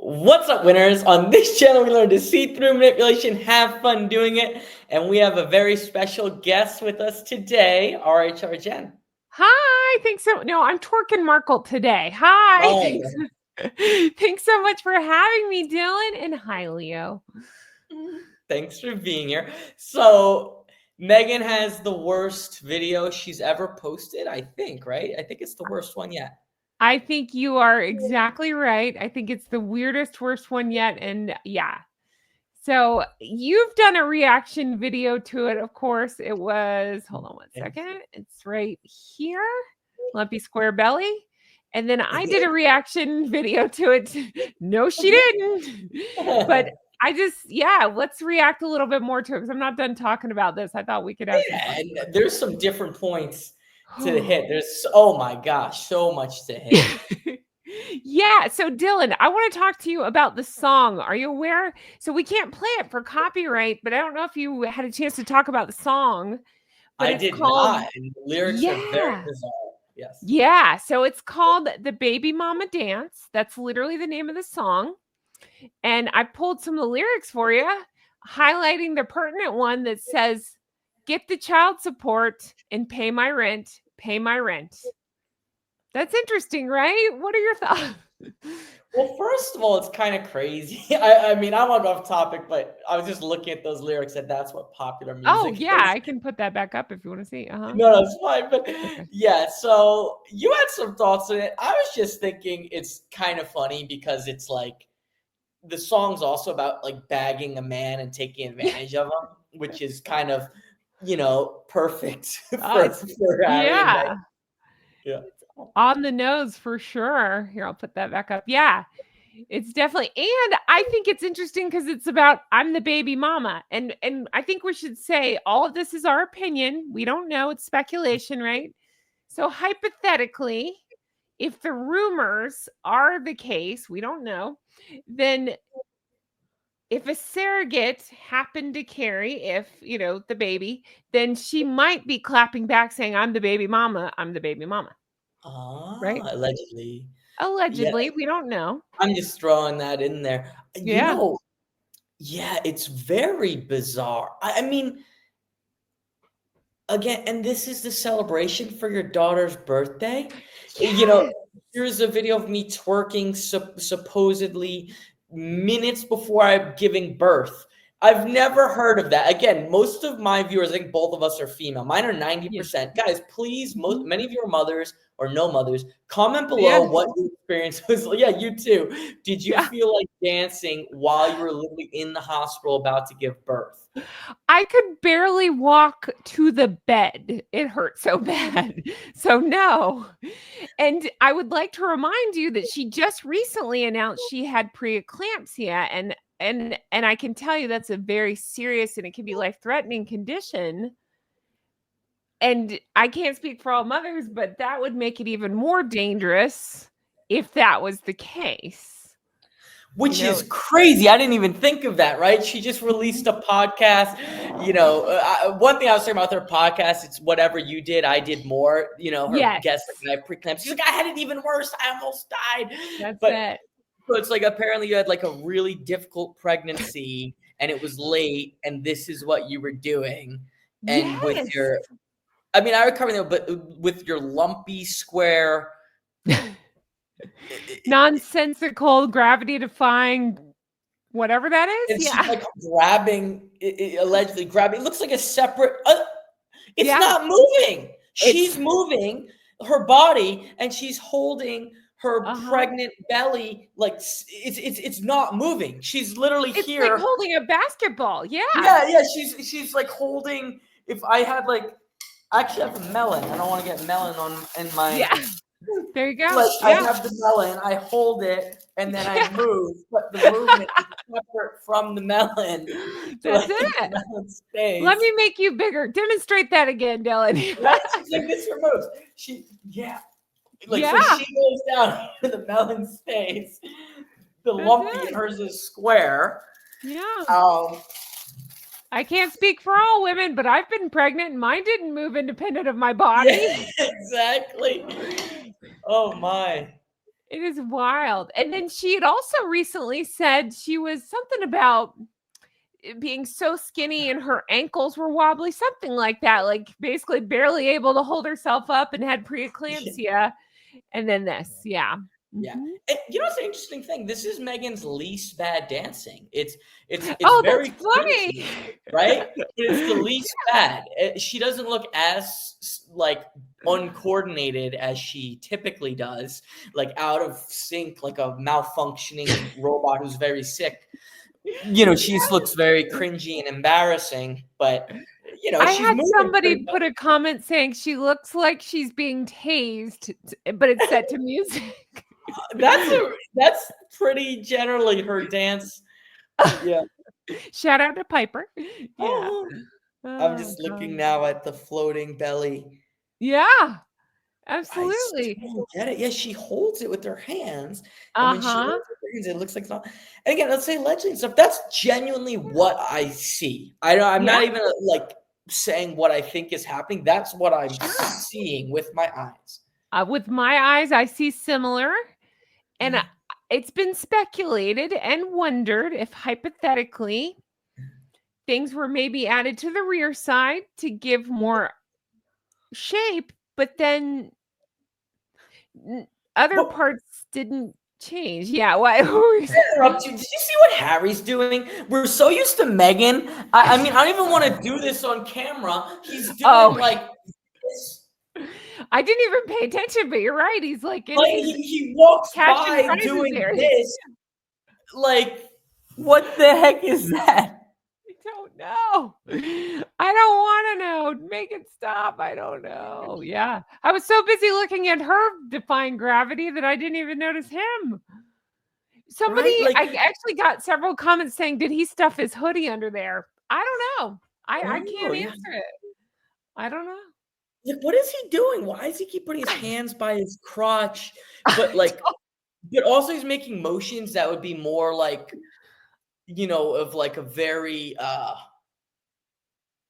What's up, winners? On this channel, we learn to see through manipulation, have fun doing it, and we have a very special guest with us today, RHR Jen. Hi, I'm twerking Markle today. Hi, Oh, thanks so much for having me, Dylan, and hi, Leo. thanks for being here. So, Meghan has the worst video she's ever posted, I think, right? I think it's the worst one yet. I think you are exactly right. I think it's the weirdest, worst one yet, and yeah. So you've done a reaction video to it, of course. It was, hold on one second. It's right here, lumpy square belly. And then I did a reaction video to it. No, she didn't. But let's react a little bit more to it because I'm not done talking about this. I thought we could have and there's some different points to hit. Oh my gosh, so much to hit. Yeah. So Dylan, I want to talk to you about the song. Are you aware? So we can't play it for copyright, but I don't know if you had a chance to talk about the song. I did not. And the lyrics are very bizarre. Yes. Yeah. So it's called The Baby Mama Dance. That's literally the name of the song. And I pulled some of the lyrics for you, highlighting the pertinent one that says, "Get the child support and pay my rent, pay my rent." That's interesting, right? What are your thoughts? Well, first of all, it's kind of crazy. I mean, I won't go off topic, but I was just looking at those lyrics and that's what popular music yeah, is. I can put that back up if you want to see. No, it's fine. But yeah, so you had some thoughts on it. I was just thinking it's kind of funny because it's like the song's also about like bagging a man and taking advantage of him, which is kind of, perfect for Harry and Meghan. Yeah. On the nose for sure. Here, I'll put that back up. Yeah, it's definitely, and I think it's interesting because it's about I'm the baby mama, and I think we should say all of this is our opinion. We don't know; it's speculation, right? So hypothetically, if the rumors are the case, we don't know. Then, if a surrogate happened to carry, the baby, then she might be clapping back saying, "I'm the baby mama. I'm the baby mama." Right? Allegedly. Allegedly, Yeah. we don't know. I'm just throwing that in there. Yeah. Yeah, it's very bizarre. I mean, again, and this is the celebration for your daughter's birthday. Yes. Here's a video of me twerking supposedly minutes before I'm giving birth. I've never heard of that. Again, most of my viewers, I think both of us are female. Mine are 90%. Guys, please, many of your mothers or no mothers, comment below what your experience was. Yeah, you too. Did you feel like dancing while you were literally in the hospital about to give birth? I could barely walk to the bed. It hurt so bad. So no. And I would like to remind you that she just recently announced she had preeclampsia, and I can tell you that's a very serious and it can be life-threatening condition. And I can't speak for all mothers, but that would make it even more dangerous if that was the case. Which is crazy. I didn't even think of that, right? She just released a podcast. One thing I was talking about with her podcast, it's whatever you did, I did more. Her guest, like, I have preeclampsia. She's like, I had it even worse. I almost died. So it's like apparently you had like a really difficult pregnancy and it was late and this is what you were doing. And with your, I mean, I would cover that, but with your lumpy square nonsensical, gravity-defying, whatever that is. And she's like allegedly grabbing. It looks like a separate. It's not moving. She's moving her body, and she's holding her pregnant belly. Like it's not moving. She's literally here. It's like holding a basketball. Yeah. Yeah. She's like holding. If I had I actually have a melon. I don't want to get melon in my. Yeah. There you go. I have the melon, I hold it, and then I move, but the movement is separate from the melon. That's it. Melon stays. Let me make you bigger. Demonstrate that again, Dylan. Right? Like this removes. So she goes down, and the melon stays. The lumpy in hers is square. Yeah. I can't speak for all women, but I've been pregnant and mine didn't move independent of my body. Yeah, exactly. Oh my. It is wild. And then she had also recently said she was something about being so skinny and her ankles were wobbly, something like that, like basically barely able to hold herself up and had preeclampsia. And then this, yeah. Yeah. Mhm. And you know, it's an interesting thing. This is Megan's least bad dancing. It's Oh, very that's funny. cringy, right? But it's the least bad. She doesn't look as like uncoordinated as she typically does, like out of sync, like a malfunctioning robot who's very sick. You know, she just looks very cringy and embarrassing, but you know, I she's had moving pretty somebody well. put a comment saying she looks like she's being tased, but it's set to music. That's pretty generally her dance. Yeah. Shout out to Piper. Yeah. Oh. I'm Oh, just looking God. now at the floating belly. Yeah, I still absolutely. don't get it. Yeah, she holds it with her hands, and when she Uh-huh. holds it with her hands, it looks like it's not. And again, let's say allegedly and stuff. That's genuinely what I see. I'm Yeah, not even like saying what I think is happening. That's what I'm sure. seeing with my eyes. With my eyes, I see similar, and it's been speculated and wondered if hypothetically things were maybe added to the rear side to give more shape, but then other But parts didn't change. Yeah, what were you saying? interrupt you. Did you see what Harry's doing? We're so used to Meghan. I mean, I don't even want to do this on camera. He's doing Oh, like this. I didn't even pay attention, but you're right. He's like in Like his he walks cash and by prizes doing area. this. Like, what the heck is that? I don't know. I don't want to know. Make it stop. I don't know. Yeah. I was so busy looking at her defying gravity that I didn't even notice him. Somebody, Right? Like, I actually got several comments saying, did he stuff his hoodie under there? I don't know. I oh can't yeah. answer it. I don't know. Like, what is he doing? Why does he keep putting his hands by his crotch? But I like, but also he's making motions that would be more like, you know, of like a very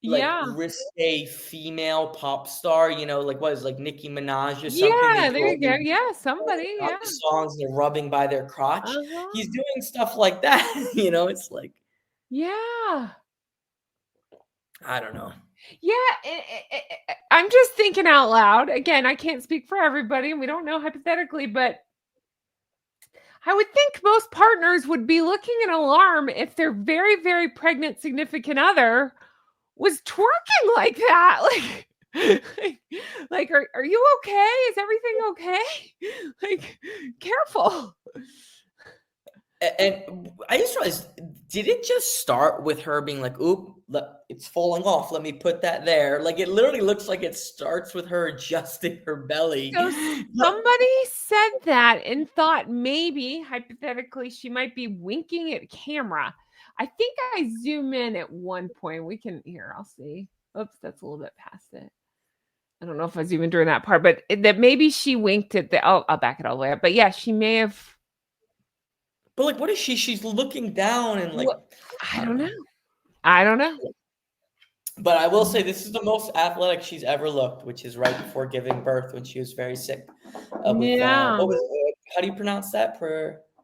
like Yeah. risque female pop star, you know, like what is like Nicki Minaj or something. They Yeah, do there all you go. these Yeah, somebody, yeah. songs and they're rubbing by their crotch. Uh-huh. He's doing stuff like that, you know. It's like Yeah. I don't know. Yeah, I'm just thinking out loud. Again, I can't speak for everybody, and we don't know hypothetically, but I would think most partners would be looking in alarm if their very, very pregnant significant other was twerking like that. Like, are you okay? Is everything okay? Like, careful. And I just realized, did it just start with her being like, "Oop, it's falling off. Let me put that there." Like it literally looks like it starts with her adjusting her belly. So somebody said that and thought maybe hypothetically she might be winking at camera. I think I zoom in at one point. We can here, I'll see. Oops, that's a little bit past it. I don't know if I zoom in during that part, but that maybe she winked at the I'll back it all the way up. But yeah, she may have But like, what is she? She's looking down and like, I I don't don't know. know. I don't know. But I will say this is the most athletic she's ever looked, which is right before giving birth when she was very sick. With Yeah. what was how do you pronounce that?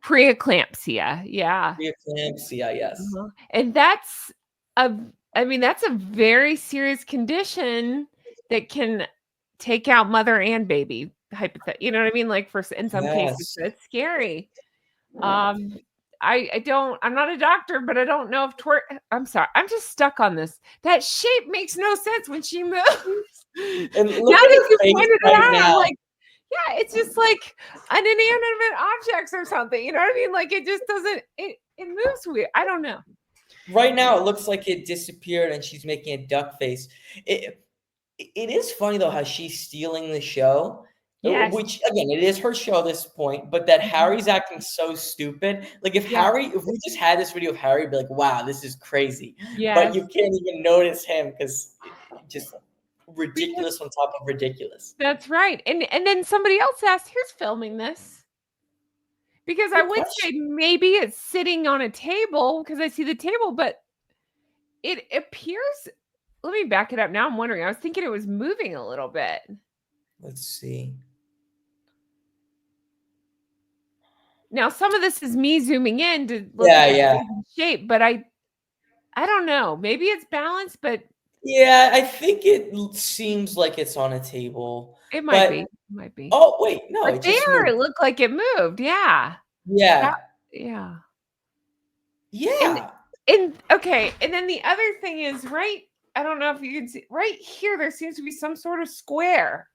Preeclampsia. Yeah. Preeclampsia, yes. Uh-huh. And that's a I mean, that's a very serious condition that can take out mother and baby, you know what I mean? Like for in some cases, Yes. that's scary. Um, I'm not a doctor, but I don't know if I'm sorry, I'm just stuck on this. That shape makes no sense when she moves. And Now look at that her you face pointed it right out, I'm now. like, yeah, it's just like an inanimate objects or something. You know what I mean? Like it just doesn't. It moves weird. I don't know. Right now, it looks like it disappeared, and she's making a duck face. It is funny though how she's stealing the show, Yes. which again, it is her show at this point. But that Mhm. Harry's acting so stupid. Like Yeah. if we just had this video of Harry, be like, "Wow, this is crazy," but Yes. you can't even notice him because just Because ridiculous on top of ridiculous. that's right. And then somebody else asked, "Who's filming this?" Because I Good would question. say maybe it's sitting on a table because I see the table, but it appears. Let me back it up. Now I'm wondering. I was thinking it was moving a little bit. Let's see. Now, some of this is me zooming in to look at the Yeah. shape, but I don't know. Maybe it's balanced, but Yeah, I think it seems like it's on a table, it might be. but It might be. oh, wait, no, But it just there, moved. it looked like it moved. Yeah. That, Yeah. yeah. And Yeah. okay, and then the other thing is I don't know if you can see right here, there seems to be some sort of square.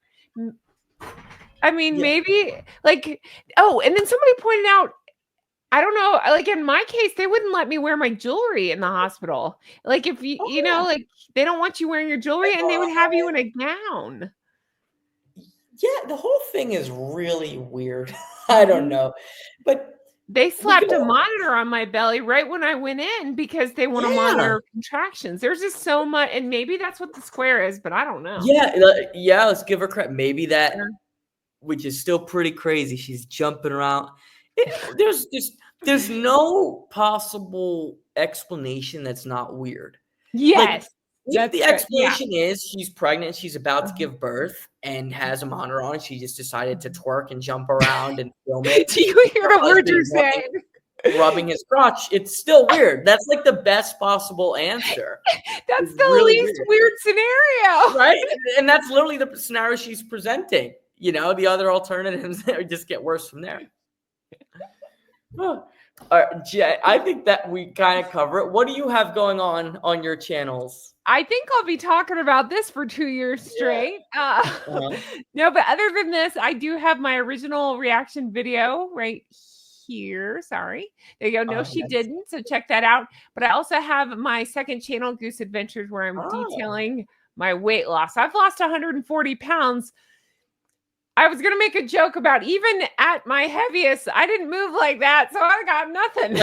I mean, Yeah. maybe like, oh, and then somebody pointed out, I don't know, like in my case, they wouldn't let me wear my jewelry in the hospital. Like if Oh, you know, yeah. like they don't want you wearing your jewelry and they would have you in a gown. Yeah, the whole thing is really weird. I don't Mhm. know. But They we can slapped a monitor on my belly right when I went in because they want to yeah. monitor contractions. There's just so much, and maybe that's what the square is, but I don't know. Yeah, yeah, let's give her credit. Maybe that, Sure. which is still pretty crazy. She's jumping around. There's no possible explanation that's not weird. Like, Yes, if that's the good. Yeah. explanation is she's pregnant, she's about to Uh-huh. give birth and has a monitor on, and she just decided to twerk and jump around and film it. Do you hear Her the words husband you're is saying? rubbing his crotch. It's still weird. That's like the best possible answer. That's It's the really least weird. weird scenario. Right? And that's literally the scenario she's presenting. The other alternatives just get worse from there. All right, Jay, I think that we kind of cover it. What do you have going on your channels? I think I'll be talking about this for 2 years Yeah. straight. Uh-huh. No, but other than this, I do have my original reaction video right here. Sorry. There you go. No, she Yes. didn't. So check that out. But I also have my second channel, Goose Adventures, where I'm Oh. detailing my weight loss. I've lost 140 pounds. I was going to make a joke about even at my heaviest, I didn't move like that. So I got nothing.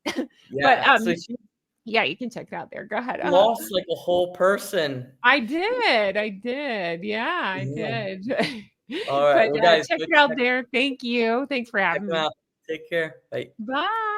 But Yeah. So she yeah, you can check it out there. Go ahead. lost like a whole person. I did. I did. Yeah, I Yeah. did. All right. But Well, guys, check go it out check there. Thank you. Thanks for having them me. out. Take care. Bye. Bye.